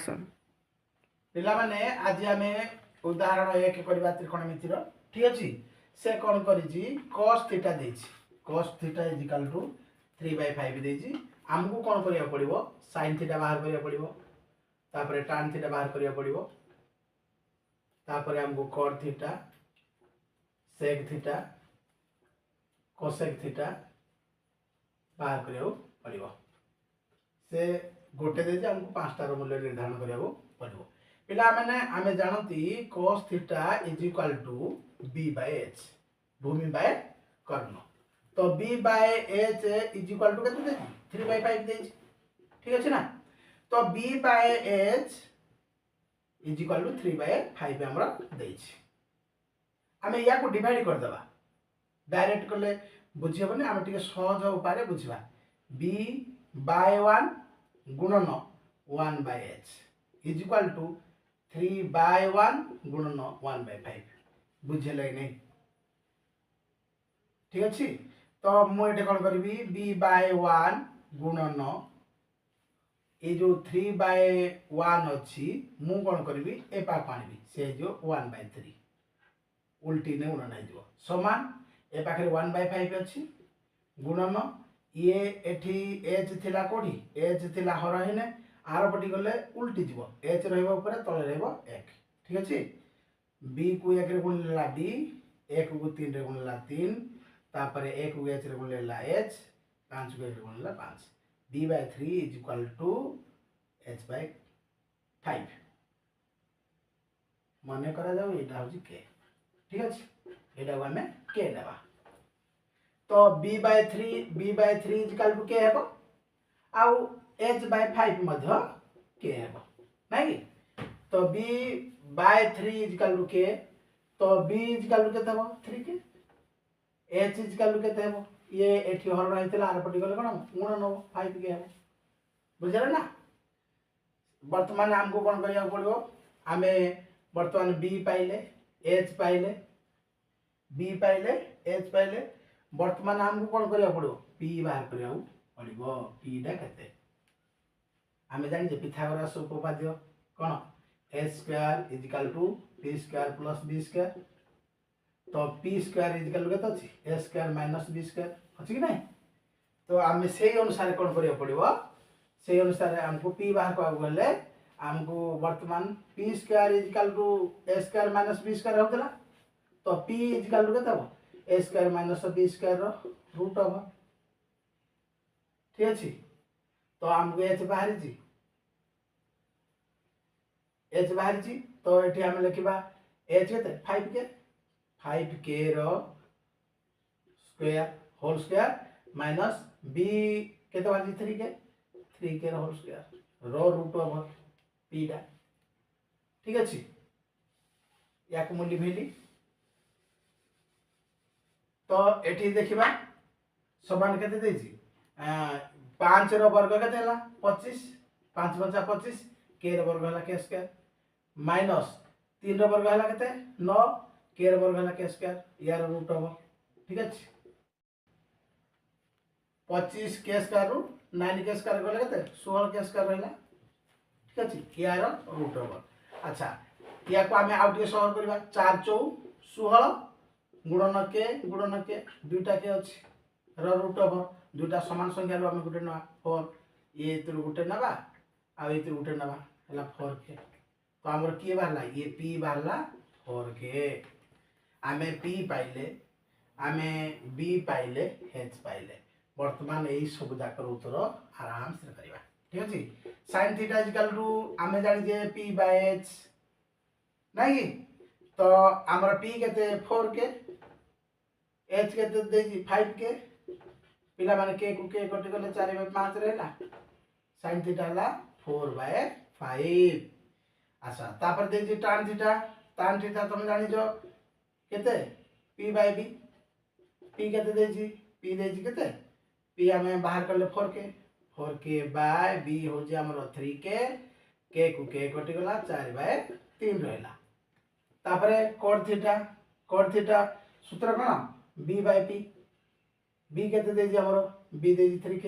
आस पिला माने आज आमे उदाहरण 1 करबा त्रिकोणमितिर ठीक अछि से कोन करिछि cos थीटा देछि cos theta is equal to 3/5 देछि हमकु कोन करिया पड़िबो sin थीटा बाहर करिया पड़िबो तापरे tan थीटा बाहर करिया पड़िबो तापरे हमकु cot theta sec theta cosec theta बाहर करिया पड़िबो से गोटे देछि हमकु पांचटा रो मूल्य निर्धारण करिया पड़िबो पिला माने आमे जानती cos theta is equal to b by h भूमि बाय कर्ण तो b by h is equal to केते देछि 3/5 देछि ठीक अछि ना तो b by h is equal to 3/5 हमरा देछि आमे या को डिवाइड कर देबा डायरेक्ट करले बुझिबो ने आमे टिके सहज उपाय बुझिबा b बाय 1 गुणन 1 by h is equal to 3/1 गुणन 1/5 बुझले नहीं ठीक अछि तो मु एटे कोन करबी b/1 गुणन ए जो 3/1 अछि मु कोन करबी ए पाक आनिबी से जो 1/3 उल्टी ने गुणन आइजो समान ए पाखरे 1/5 अछि गुणन ये एठी h थिला कोठी h थिला हर हेने आर पटी गले उल्टी जीवो h रहइबो ऊपर तळे रहइबो 1 ठीक अछि b को 1 रे गुणलेला b 1 को 3 रे गुणलेला 3 तापरे 1 को h रे गुणलेला h 5 को 1 रे गुणलेला 5 b/3 is equal to h/5 माने करा जाऊ एटा होची k ठीक अछि एटा हमें k लेबा तो b/3 is equal to k हेबो आउ h/5 मध्य k हेबो नाही तो b/3 is equal to k तो b इज इक्वल टू केते हेबो 3k h is equal to केते हेबो ये एठी हरण आइतला आर पटी गले कोन गुणन हो 5k हेबो बुझले ना वर्तमान हमको कोन करिया पड़िबो आमे वर्तमान b पाइले h पाइले b पाइले h पाइले वर्तमान हमको कोन करिया पड़िबो p बाहर करिया पड़िबो p डा केते आमे जानि जे पिथागोरस उपपाद्य कोन a² is equal to p² plus b² तो p² इज इक्वल टू केते अछि a² माइनस b² अछि कि नै तो आमे सेही अनुसार कोन करिया पड़िबो सेही अनुसार हमको p बाहर पाउ गले हमको वर्तमान p² is equal to a² minus b² होतला तो p इज इक्वल टू केते हो a² माइनस b² रो रूट हो ठीक अछि तो हमको h बाहर जी h बाहर जी तो एठी हम लिखिबा h केते 5k रो square whole square minus b केते बाहर जी 3k रो होल स्क्वायर रो रूट ऑफ p डा ठीक अछि या को मूल्य भेली तो एठी देखिबा समान केते देछि 5 रो वर्ग केते हला 25 5 5 25 k रो वर्ग हला k स्क्वायर माइनस 3 रो वर्ग हला केते 9 k रो वर्ग हला k स्क्वायर यार रूट हो ठीक अछि 25 k square root 9 k square गले केते 16 k स्क्वायर रहला ठीक अछि यार रूट हो अच्छा या को हमें आउट के सॉल्व करबा 4 4 16 गुणन के दुईटा के अछि र रूट हो दुईटा समान संख्या रो हम गुटे ना 4 ये इतर गुटे नबा आ इतर गुटे नबा हला 4k तो हमर की बाहरला ये p बाहरला 4k आमे p पाइले आमे b पाइले h पाइले वर्तमान एही सब जाकर उत्तर आराम से करिबा ठीक अछि sin theta is equal to आमे जानि जे p बाय h नाही तो हमर p केते 4k h केते देजी 5k पिला माने k को k कटि गले 4/5 रहला sin थीटा हला 4/5 अच्छा तापर देजी tan थीटा तुम जानि जो केते p बाय b p केते देजी p देजी केते p हमें बाहर करले 4k बाय b हो जे हमर 3k k को k कटि गला 4/3 रहला तापरे cot थीटा सूत्र कोन b बाय p b केते देजी हमर b देजी 3k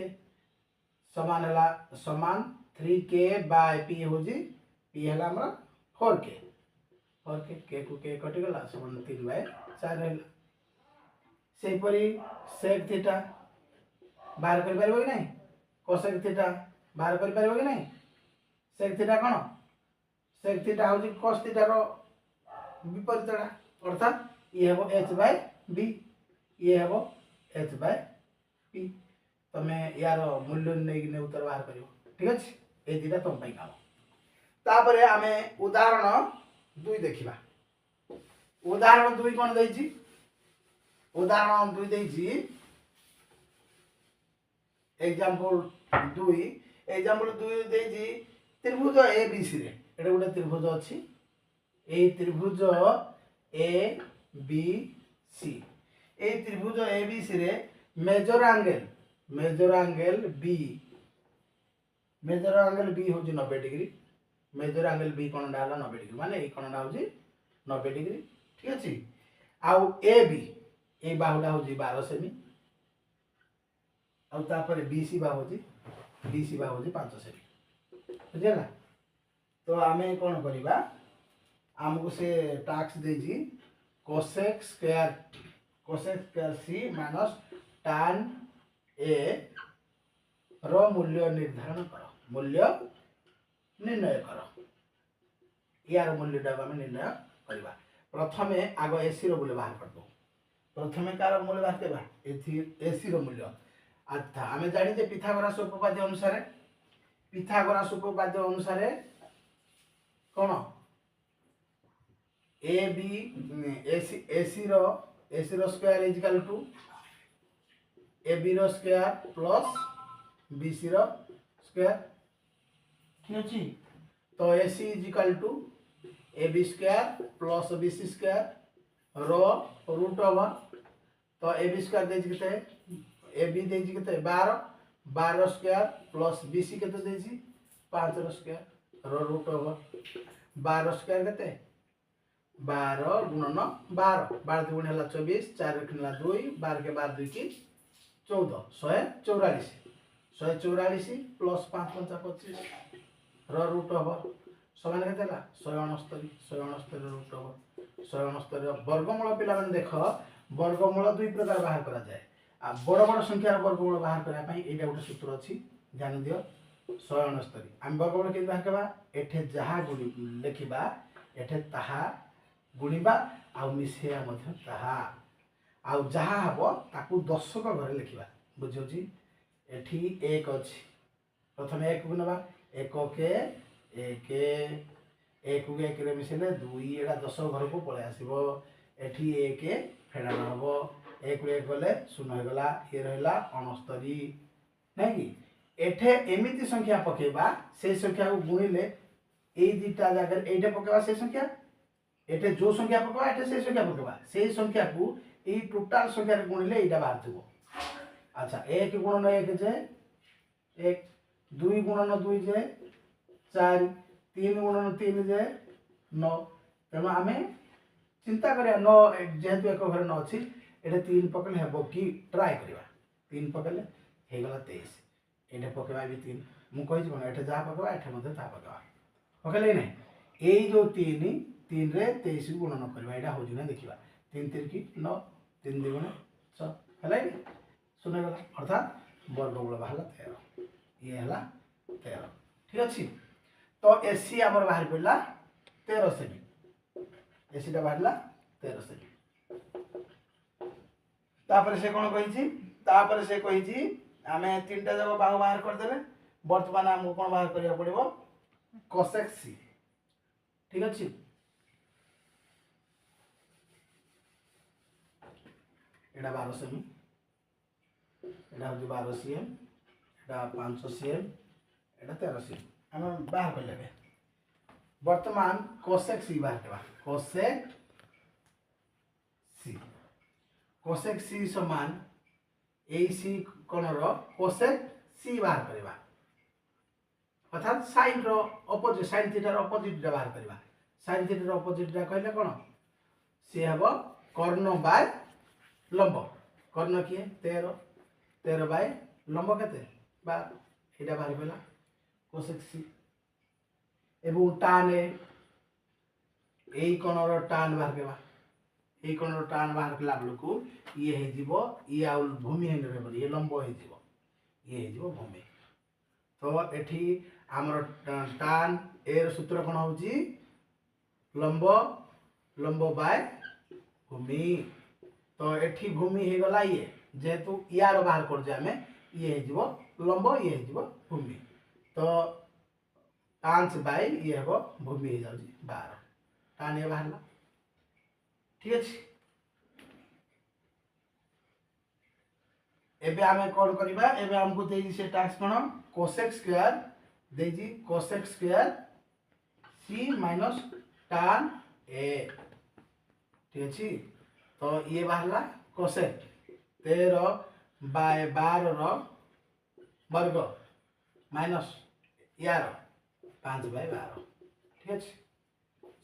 समान हला समान 3k बाय p हो जी पी है आम 4k के को के कटिगला समान 3/4 रहा सेपरी सेक थीटा बाहर कर पारिबो कि नहीं कोसेक थीटा बाहर कर पारिबो कि नहीं सेक थीटा कौन सेक थीटा हूँ कस थीटा रो विपरीतटा अर्थात ये हम h/b ये हम h/p तमे यार मूल्य नहीं उत्तर बाहर कर ठीक अच्छे ये दुटा तुम काम तापर आमे उदाहरण 2 देखिबा उदाहरण 2 कौन देछि उदाहरण 2 देछि एग्जांपल 2 एग्जांपल 2 देछि त्रिभुज ABC रे एटा गोटे त्रिभुज अछि ए त्रिभुज ABC ए त्रिभुज ABC रे मेजर एंगल B हो 90 डिग्री मेजर एंगल B कोण डाला 90 डिग्री माने ए कोण डा हो 90 डिग्री ठीक अछि आउ AB ए बाहुडा हो 12 सेमी आउ तापर BC बाहु हो 5 सेमी बुझला तो आमे कोण करिबा हमको से टास्क देजी cosec square C minus tan A रो मूल्य निर्धारण करो मूल्य निर्णय करो यार मूल्य डाबा में निर्णय करबा प्रथमे आग AC रो मूल्य बाहर कर दो प्रथमे कार मूल्य बाहर करबा एथि AC रो मूल्य अच्छा हमें जानि जे पिथागोरास उपपाद्य अनुसार कोन AC रो square is equal to AB रो स्क्वायर प्लस BC रो स्क्वायर ठीक अछि तो AC is equal to AB square plus BC square रो रूट ओवर तो AB स्क्वायर देछि केते AB देछि केते 12 स्क्वायर प्लस BC केते देछि 5 रो स्क्वायर रो रूट ओवर 12 स्क्वायर केते 12 गुणन 12 गुण है 24 4 रखना 2 12 के बाद 2 की 14 144 प्लस 5 5 25 रो रूट ओवर समान केते ला 169 रूट ओवर 169 वर्गमूल पिला माने देख वर्गमूल 2 प्रकार बाहर करा जाए आ बड़ बड़ संख्यार वर्गमूल बाहर करा पई एटा गोटे सूत्र अछि ध्यान दियो 169 हम वर्गमूल के बाहर करबा एठे जहा गुणी लिखिबा एठे ताहा गुणिबा आ मिसेया मध्ये ताहा आ जहा हबो ताकू दशक घरे लिखिबा बुझौची एठी 1 अछि प्रथम 1 गुणबा 1 के 1 रे मिसेले 2 एडा 10 घर को पळे आसीबो एठी 1 फेडा हबो 1 रे 1 गले 0 हो गला ये रहला 69 नै कि एठे एमिति संख्या पकेबा से संख्या को गुणिले ए दिटा जागर एटे पकेबा से संख्या एटे जो संख्या पकेबा एटे से संख्या पकेबा से संख्या को ए टोटल संख्या रे गुणिले एटा बाहर थबो अच्छा 1 गुणन 1 जे 1 2 गुणन 2 जे 4 3 गुणन 3 जे 9 तेणु आमे चिंता करिया 9 जेहेतु एक घर 9 अछि एटे 3 पकले हेबो कि ट्राई करिवा 3 पकले हे गला 23 एटे पकेबा भी 3 मु कहि जबन एटे जा पकेबा एटे मध्ये ता पकेबा पकले नै एई जो 3 रे 23 गुणन करबा एटा हो जिना देखिबा 3 3 की 9 3 2 गुण 6 हलै सुने गला अर्थात वर्गमूल बाहला 13 ये हला 13 ठीक अछि तो AC हमर बाहर पड़ला 13 सेमी AC टा बाहरला 13 सेमी तापर से कोन कहिछि तापर से कहिछि आमे तीनटा जगह बाहु बाहर कर देबे वर्तमान हमको कोन बाहर करिया पड़िबो कोसेक C ठीक अछि एडा 12 सेमी एडा हो 12 cm एडा 500 cm एडा 13 cm हम बाहर कर लेबे वर्तमान कोसेक C बाहर करबा कोसेक C समान AC कोण रो कोसेक C बाहर करबा अर्थात साइन रो opposite sine theta rho opposite बाहर करबा साइन थीटा रो ऑपोजिट कहले कोन से हबो कर्ण बाय लंब कर्ण किए 13 बाय लंब केते 12 एटा बाहर पला कोसेक C एवं टान ए यही कोणर टान बाहर करवा यही कोणर टान बाहर कला बेलू ये हो ये आ भूमि ये लंब हो ये हो भूमि तो एठी आमर टान ए सूत्र कौन हो लंब लंब बाय भूमि तो एठी भूमि हो गला ये जेहेतु यार बाहर कर ये हो लंब ये हो भूमि तो 5 बाय ये हम भूमि हो जाऊँ 12 टान ये बाहर ठीक अच्छे एबे आमे कौन करबा एबे हमको देजी से टास्क कौन कोसेक स्क्वायर देजी कोसेक स्क्वायर सी माइनस टान ए ठीक अच्छे तो ये बाहरला कोसेक 13 बाय 12 वर्ग माइनस यार 5 बाय 12 ठीक अच्छे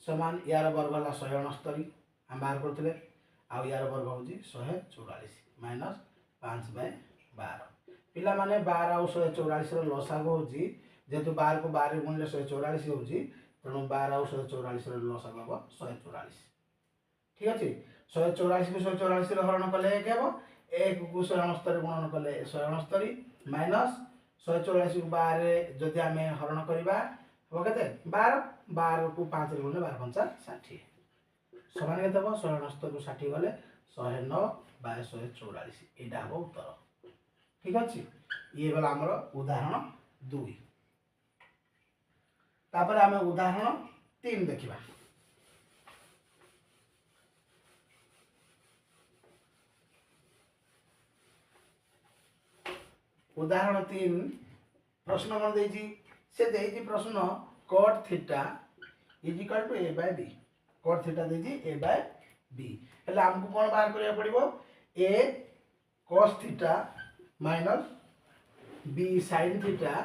समान यार वर्ग है 169 आम बाहर करते आउ यार वर्ग हूँ 144 माइनस 5 बाय 12 पिला माने 12 आउ 144 लसागु हूँ जेहेतु 12 को 12 गुणिले 144 हो तेणु 12 आउ 144 लसागु हम 144 ठीक अच्छे 144 को 144 हरण कले 1 हम 1 को 169 गुणन कले 169 माइनस 144 को 12 जदि आम हरण करवा हम के 12 को 5 गुणिले 12 पंचा 60 समान के 169 को 60 गले 109 बाय 144 यहाँ हम उत्तर ठीक अच्छे ये गला आमर उदाहरण 2 तापर आम उदाहरण 3 देखा उदाहरण 3 प्रश्न कौन से प्रश्न cot theta is equal to a by b cot theta देजी a बाय b हेले हमको कौन बाहर करिया पड़िबो a cos theta minus b sin theta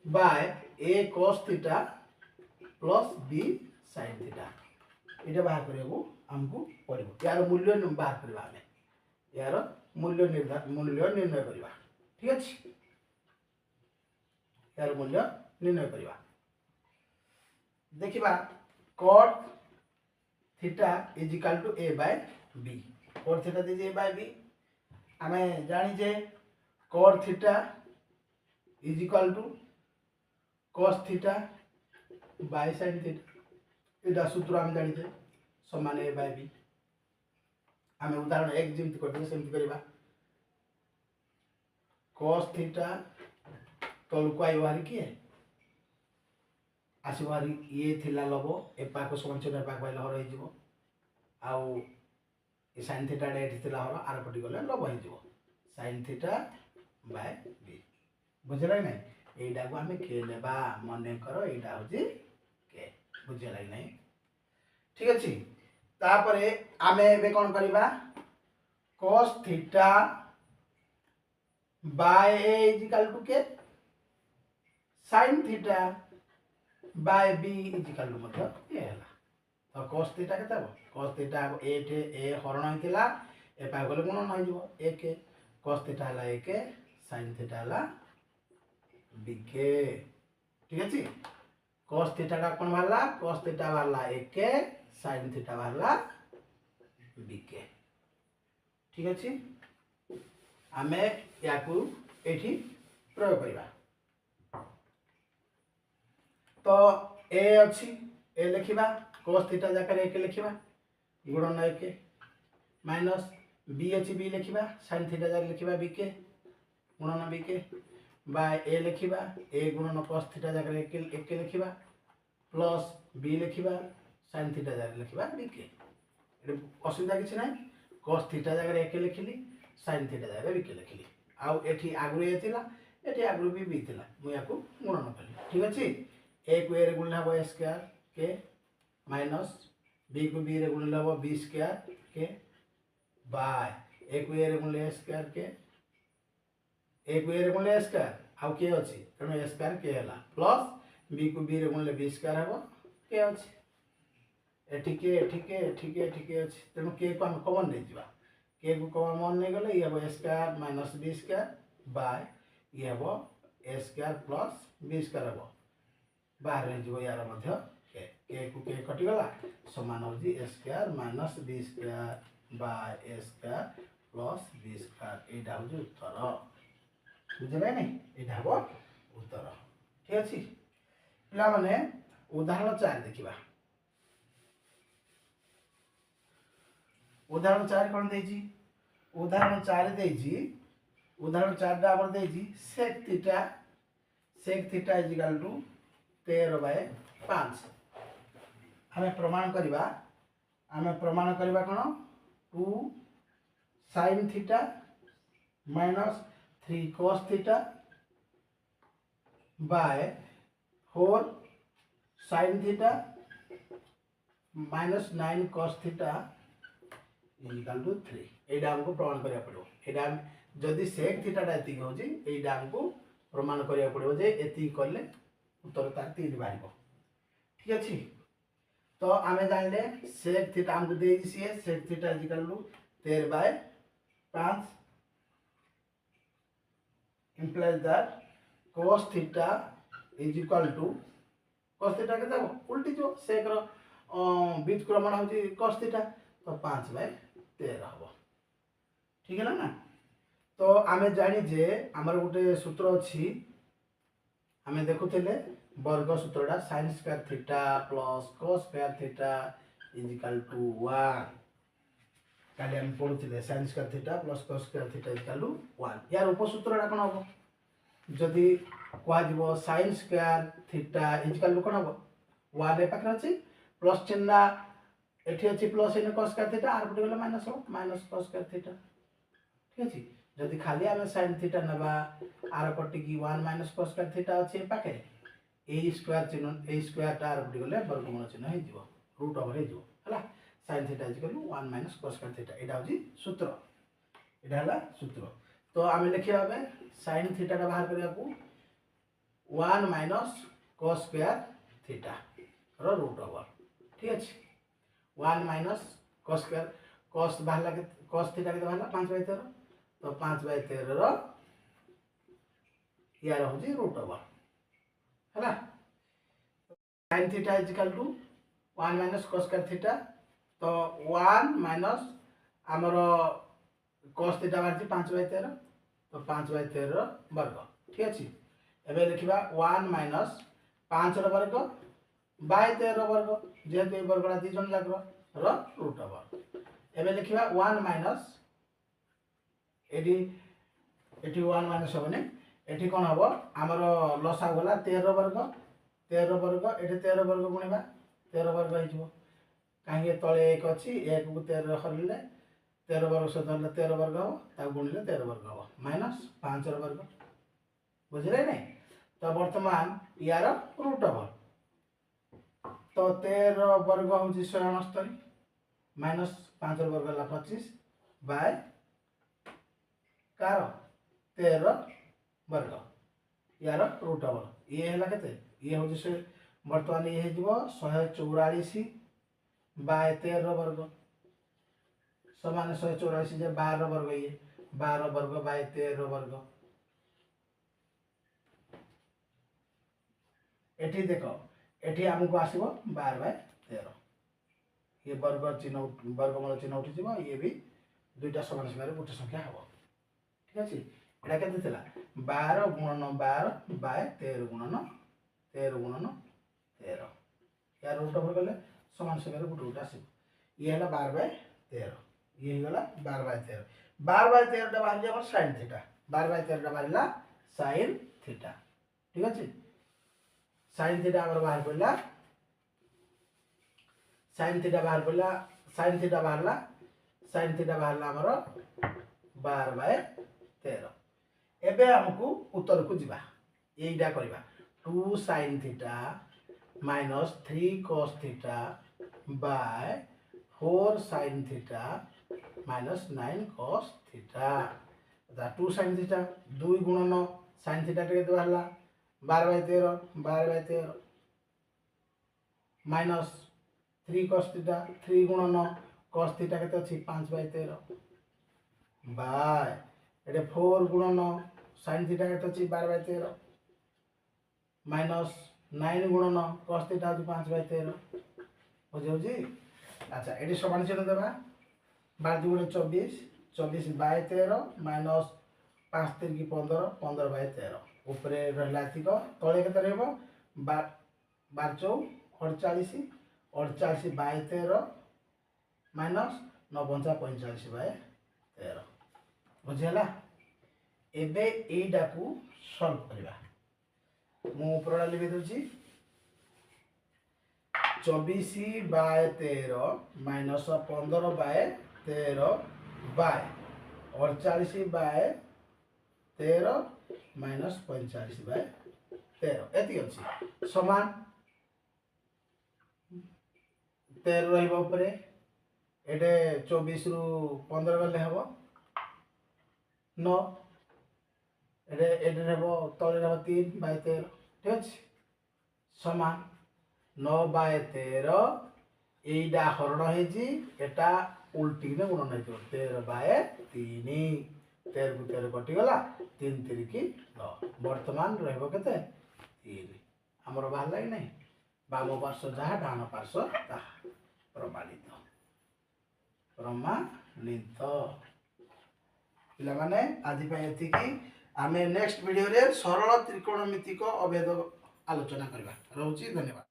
by a cos theta plus b sin theta इटा बाहर करिया हमको पड़िबो यार मूल्य बाहर करबा हमें यार मूल्य निर्णय करबा ठीक अछि यार मूल्य निर्णय करबा देखिबा cot theta is equal to a by b cot theta दे a बाय b आमे जानि जे cot theta is equal to cos theta by sin theta इटा सूत्र आमे जानि जे समान a बाय b आमे उदाहरण 1 जेमति करते सेमति करबा cos थीटा तलको आई बाहर किए आसो बाहर ये थिला लबो ए पाको समान छे पाक बाइल हर हो आउ ए sin थीटा एठी थिला हर आर पटी गले लब हो sin थीटा बाय b बुझला नै एडा को हमें के लेबा मने करो एडा होजी के बुझला नै ठीक अछि तापरे आमे बे कोन करबा cos theta by a is equal to के sin theta by b is equal to मतलब ये हला तो cos थीटा केता हो cos थीटा a थे a हरण होइतिला ए पा गले गुणन हो जिवो a के cos थीटा हला a के sin थीटा हला b के ठीक अछि cos थीटा का कोन वाला cos थीटा वाला a के sin थीटा वाला b के ठीक अछि आमे याकू एठी प्रयोग करबा तो ए अच्छी ए लिखा cos थीटा जगह एक लिखा गुणन एक माइनस बी अच्छी बी लिखा sin थीटा जगह लिखा बी के गुणन बी के बाय ए लिखा ए गुणन cos थीटा जगह एक लिखा प्लस बी लिखा sin थीटा जगह लिखा बी के असुविधा किसी ना cos थीटा जगह एक लिखिली sin थीटा जगह बी के लिखिली आउ एठी आगु ए थिला एठी आगु बी थिला मु याकू गुणन कली ठीक अछि ए को ए रे गुणन हबो स्क्वायर के माइनस बी को बी रे गुणन हबो बी स्क्वायर के बाय ए को ए रे गुणन स्क्वायर के ए को ए रे गुणन स्क्वायर आउ के अछि तनो स्क्वायर के हला प्लस बी को बी रे गुणन बी स्क्वायर हबो के अछि एठी के अछि तनो के को हम कॉमन नै जिबा के को कॉमन नै गले ये हबो square minus B square by ये हबो A square plus B square हबो बाहर हो यार मध्य के को के कटिगला समान हो a square minus B square by a square plus B square एटा हो उत्तर बुझे नहीं एटा हो उत्तर ठीक अच्छे पिला माने उदाहरण 4 देखिबा उदाहरण 4 कौन देजी उदाहरण 4 देजी उदाहरण 4 टा हमर देजी sec theta is equal to 13/5 हमें प्रमाण करबा कोन 2 sin theta minus 3 cos theta by 4 sin theta minus 9 cos theta equal to 3 एडा हमको प्रमाण करिया पड़ो एडा जदि sec थीटा टा एति होजी एडा हमको प्रमाण करिया पड़ो जे एति करले उत्तर तार 3 बाहिबो ठीक अछि तो आमे जानले sec थीटा हमको दे दिसिए sec theta is equal to 13/5 implies that cos theta is equal to cos theta के उल्टी जो sec रो व्युत्क्रमण होची cos थीटा तो 5/13 हबो ठीक है ना तो आमे जानी जे हमर गोटे सूत्र अछि हमें देखुथिले वर्ग सूत्रटा sin square theta plus cos square theta is equal to 1 काली हम पढुथिले sin square theta plus cos square theta is equal to 1 यार उपसूत्रटा कोन हबो जदि कोआ दिबो sin square theta is equal to कोन हबो 1 ए पाखर अछि प्लस चिन्ह एठी अछि प्लस इन cos स्क्वायर थीटा आर पटे गले माइनस हो माइनस cos स्क्वायर थीटा ठीक अछि जदि खाली आमे sin थीटा नबा आर पटे की 1 माइनस cos स्क्वायर थीटा अछि पाखे ए स्क्वायर चिन्ह ए स्क्वायर टा आर पटे गले वर्गमूल चिन्ह हे जिवो रूट ओवर हे जिवो हला sin theta is equal to 1 minus cos square theta एटा होजी सूत्र एटा हला सूत्र तो आमे लिखिया बे sin थीटा टा बाहर करिया को 1 minus cos square theta rho root over ठीक अछि 1 माइनस cos स्क्वायर cos बाहरला के cos थीटा के बाहरला 5/13 तो 5/13 रो यार होजी रूट ओवर हैला sin theta is equal to 1 minus cos square theta तो 1 माइनस हमरो cos थीटा बाहर 5/13 तो 5/13 रो वर्ग ठीक अछि एबे लिखिबा 1 माइनस 5 रो वर्ग बाय 13 वर्ग जेहेतु ए वर्गला दी जन लागरो रो रूट ओवर एबे लिखिबा 1 माइनस एडी 1 माइनस होबने एठी कोन हबो हमरो लसा गला 13 वर्ग एठी 13 वर्ग गुणिबा 13 वर्ग हे जिवो काहे तळे 1 अछि 1 को 13 खरले 13 वर्ग से धरले 13 वर्ग हो ता गुणिले 13 वर्ग हो माइनस 5 रो वर्ग बुझले नै तो वर्तमान यार रूट ओवर तो 13 वर्ग होची 169 माइनस 5 वर्ग ला 25 बाय कार 13 वर्ग यार रूट ओवर ये हला केते ये होची से वर्तमान ये हे जीवो 144 बाय 13 वर्ग समान 144 जे 12 वर्ग ये 12 वर्ग बाय 13 वर्ग एठी देखो एठी हमको आसीबो 12/13 ये वर्ग चिन्ह वर्गमूल चिन्ह उठी जिवो ये भी दुईटा समान समान गोटे संख्या हबो ठीक अछि एटा केते थिला 12 गुणन 12 बाय 13 गुणन 13 यार रूट ओवर गले समान समान गोटे गोटे आसीबो ये हला 12/13 ये गला 12/13 12/13 टा बाहर जाबो sin थीटा 12/13 टा बाहरला sin थीटा ठीक अछि sin थीटा हमर बाहर पड़ला sin थीटा बाहरला हमर 12/13 एबे हमकु उत्तर को जिबा एइडा करबा 2 sin theta minus 3 cos theta by 4 sin theta minus 9 cos theta दा 2 sin थीटा 2 गुणन sin थीटा के बाहरला 12/13 माइनस 3 cos थीटा 3 गुणन cos थीटा के अछि 5/13 बाय एटे 4 गुणन sin थीटा के अछि 12/13 माइनस 9 गुणन cos थीटा होची 5/13 बुझे अच्छा ये समान चिन्ह देवा 12 गुणे 24 24/13 माइनस 5 3 की 15 15/13 ऊपरे रहला एतिक तळे केते रहबो 12 चौ 48 48/13 माइनस 9 पंचा 45/13 बुझेला एबे एटा को सॉल्व करबा मु ऊपरला लिखि दउची 24/13 माइनस 15/13 बाय 48/13 माइनस 45/13 एति अछि समान 13 रहबो ऊपरे एटे 24 रु 15 गले हबो 9 एटे एटे रहबो तले रहबो 3/13 ठीक अछि समान 9/13 एटा हरण हेजी एटा उल्टी ने गुणन हेतो 13/3 13 को 13 कटि गला 3 3 की 9 वर्तमान रहबो केते 3 हमर बाहर लाग नै बाम पार्श्व जहा डान पार्श्व ता प्रमाणित पिला माने आज पे एति की आमे नेक्स्ट वीडियो रे सरल त्रिकोणमितिक अभेद आलोचना करबा रहउची धन्यवाद।